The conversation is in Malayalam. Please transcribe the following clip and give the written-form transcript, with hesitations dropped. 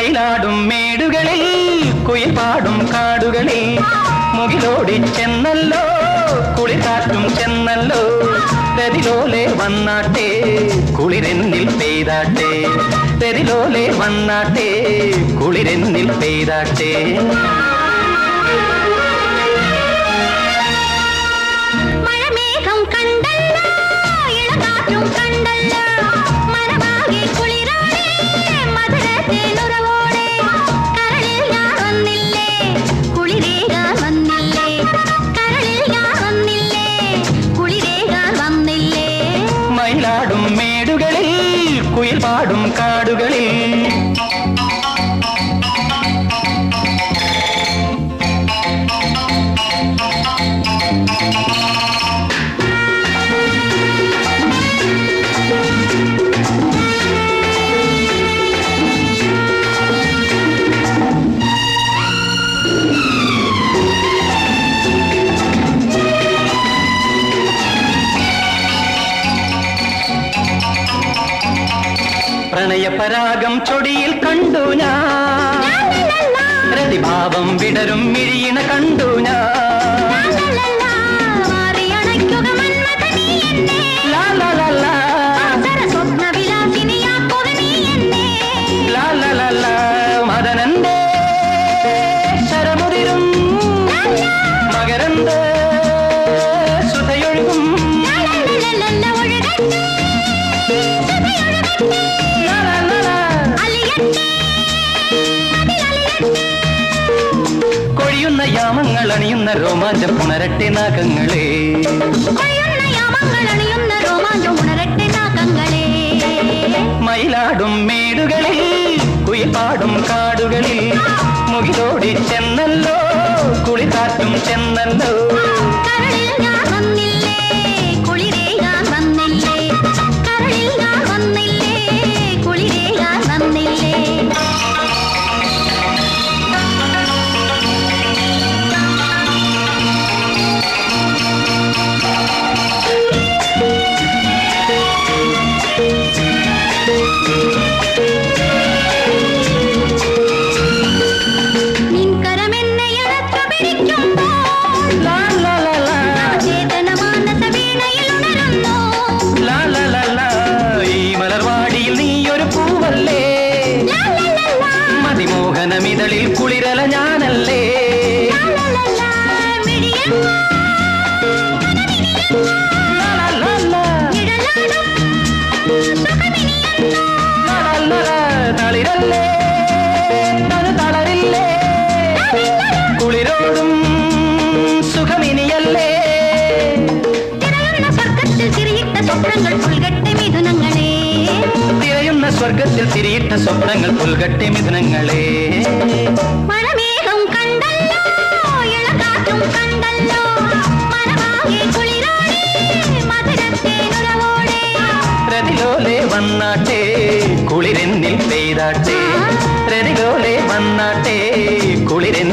മയിലാടും മേടുകളിൽ കുയിൽ പാടും കാടുകളിൽ മുകിലോടി ചെന്നല്ലോ കുളിർക്കാറ്റും ചെന്നല്ലോ തെരിലോലെ വന്നാട്ടെ കുളിരെന്നിൽ പെയ്താട്ടെ തെരിലോലെ വന്നാട്ടെ കുളിരെന്നിൽ പെയ്താട്ടെ മയിലാടും മേടുകളിൽ കുയിൽ പാടും കാടുകളിൽ പ്രണയപരാഗം ചൊടിയിൽ കണ്ടു ഞാൻ പ്രതിഭാവം വിടരും മിഴിയണ കണ്ടു ഞാൻ മദനന്റെ ശരമുതിരും മകരന്റെ സുധയൊഴുകും കൊഴിയുന്ന യാമങ്ങൾ അണിയുന്ന രോമാഞ്ചം പുണരട്ടെ നാഗങ്ങളെ മയിലാടും മേടുകളിൽ കുയിൽ പാടും കാടുകളിൽ മുകിലോടി ചെന്നല്ലോ കുളിക്കാറ്റും ചെന്നല്ലോ മിതളിൽ കുളിരല ഞാനല്ലേ തളിരല്ലേ തളരില്ലേ കുളിരോടും സുഖമിനിയല്ലേ തിരയുന്ന സ്വർഗത്തിൽ തിരിയിട്ട സ്വപ്നങ്ങൾ പുൽകട്ടെ മിഥുനങ്ങളെ മഴമേഘം കണ്ടല്ലോ ഇളകാറ്റും കണ്ടല്ലോ മനമാകെ കുളിരോടെ മധുരത്തെ നുരവോടെ രതിലോലെ വന്നാട്ടെ കുളിരെന്നിൽ പെയ്താട്ടെ രതിലോലെ വന്നാട്ടെ കുളിരെന്നിൽ